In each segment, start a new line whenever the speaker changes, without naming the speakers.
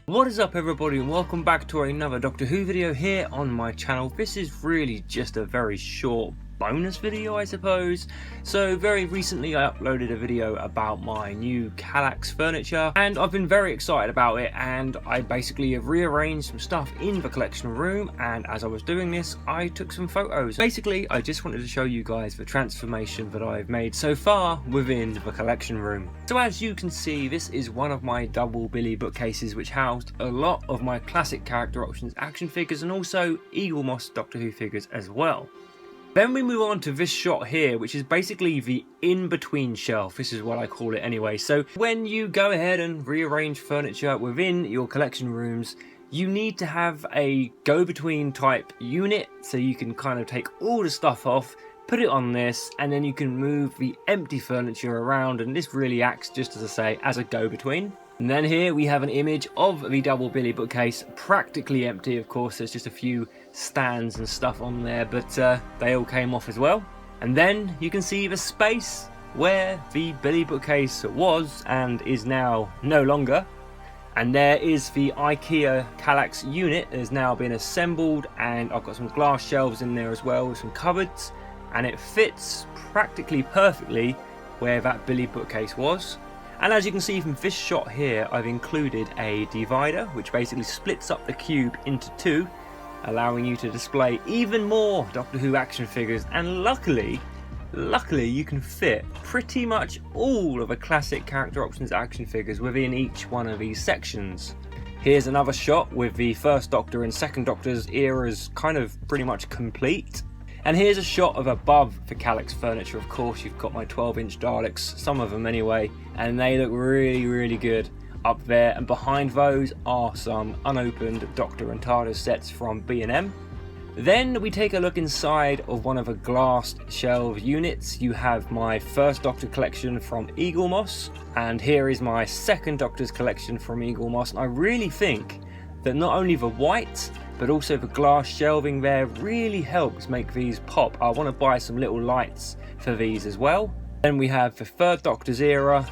What is up everybody, and welcome back to another Doctor Who video here on my channel. This is really just a very short bonus video, I suppose. So very recently I uploaded a video about my new Kallax furniture and I've been very excited about it, and I basically have rearranged some stuff in the collection room, and as I was doing this I took some photos. Basically I just wanted to show you guys the transformation that I've made so far within the collection room. So as you can see, this is one of my double Billy bookcases which housed a lot of my classic character options action figures and also Eagle Moss Doctor Who figures as well. Then we move on to this shot here, which is basically the in-between shelf. This is what I call it anyway. So when you go ahead and rearrange furniture within your collection rooms, you need to have a go-between type unit, so you can kind of take all the stuff off, put it on this, and then you can move the empty furniture around, and this really acts, just as I say, as a go-between. And then here we have an image of the double Billy bookcase, practically empty. Of course there's just a few stands and stuff on there, but they all came off as well. And then you can see the space where the Billy bookcase was and is now no longer. And there is the Ikea Kallax unit that has now been assembled, and I've got some glass shelves in there as well with some cupboards, and it fits practically perfectly where that Billy bookcase was. And as you can see from this shot here, I've included a divider which basically splits up the cube into two, allowing you to display even more Doctor Who action figures, and luckily you can fit pretty much all of the classic character options action figures within each one of these sections. Here's another shot with the first Doctor and second Doctor's eras kind of pretty much complete. And here's a shot of above the Kallax furniture. Of course, you've got my 12-inch Daleks, some of them anyway, and they look really good up there. And behind those are some unopened Doctor and TARDIS sets from B&M. Then we take a look inside of one of the glassed shelf units. You have my first Doctor collection from Eagle Moss, and here is my second Doctor's collection from Eagle Moss. And I really think that not only the white, but also the glass shelving there really helps make these pop. I want to buy some little lights for these as well. Then we have the third Doctor's era,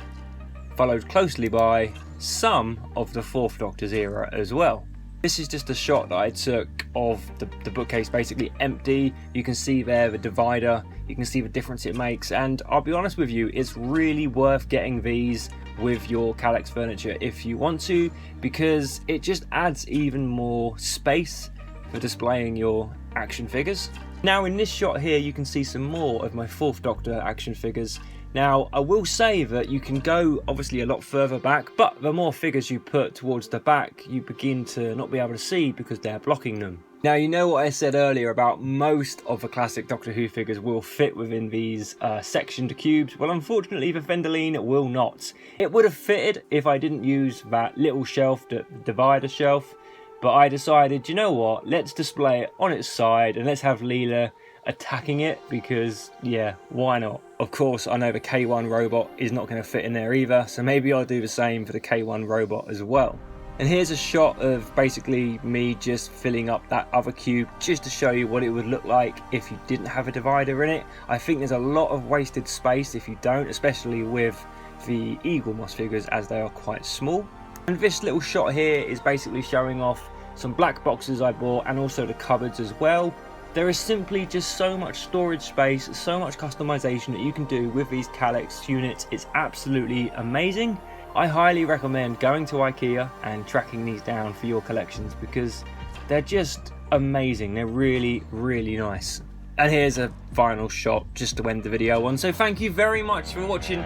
followed closely by some of the fourth Doctor's era as well. This is just a shot that I took of the bookcase basically empty. You can see there the divider, you can see the difference it makes, and I'll be honest with you, it's really worth getting these with your Kallax furniture if you want to, because it just adds even more space for displaying your action figures. Now in this shot here you can see some more of my fourth Doctor action figures. Now I will say that you can go obviously a lot further back, but the more figures you put towards the back you begin to not be able to see because they're blocking them. Now you know what I said earlier about most of the classic Doctor Who figures will fit within these sectioned cubes. Well, unfortunately the Fendaline will not. It would have fitted if I didn't use that little shelf, the divider shelf, but I decided, you know what, let's display it on its side and let's have Leela attacking it, because yeah, why not? Of course I know the K1 robot is not going to fit in there either, so maybe I'll do the same for the K1 robot as well. And here's a shot of basically me just filling up that other cube just to show you what it would look like if you didn't have a divider in it. I think there's a lot of wasted space if you don't, especially with the Eagle Moss figures as they are quite small. And this little shot here is basically showing off some black boxes I bought and also the cupboards as well. There is simply just so much storage space, so much customization that you can do with these Kallax units. It's absolutely amazing. I highly recommend going to Ikea and tracking these down for your collections because they're just amazing. They're really nice. And here's a final shot just to end the video on. So thank you very much for watching.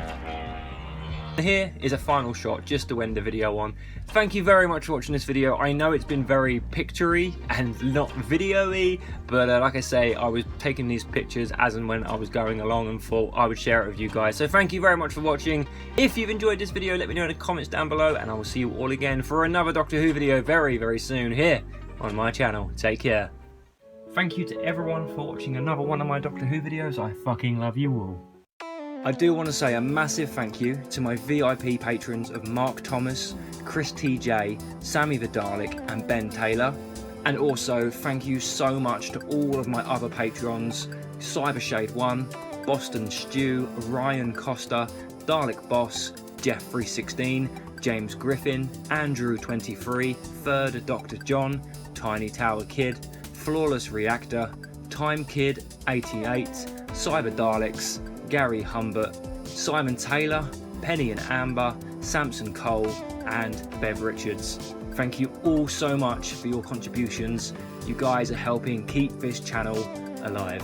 Here is a final shot just to end the video on. Thank you very much for watching this video. I know it's been very picture-y and not video-y, but like I say, I was taking these pictures as and when I was going along and thought I would share it with you guys. So thank you very much for watching. If you've enjoyed this video, let me know in the comments down below, and I will see you all again for another Doctor Who video very soon here on my channel. Take care. Thank you to everyone for watching another one of my Doctor Who videos. I fucking love you all. I do want to say a massive thank you to my VIP patrons of Mark Thomas, Chris TJ, Sammy the Dalek and Ben Taylor. And also thank you so much to all of my other patrons, Cybershade1, Boston Stew, Ryan Costa, Dalek Boss, Jeff316, James Griffin, Andrew23, Third Dr. John, Tiny Tower Kid, Flawless Reactor, Time Kid 88, Cyber Daleks, Gary Humbert, Simon Taylor, Penny and Amber, Samson Cole, and Bev Richards. Thank you all so much for your contributions. You guys are helping keep this channel alive.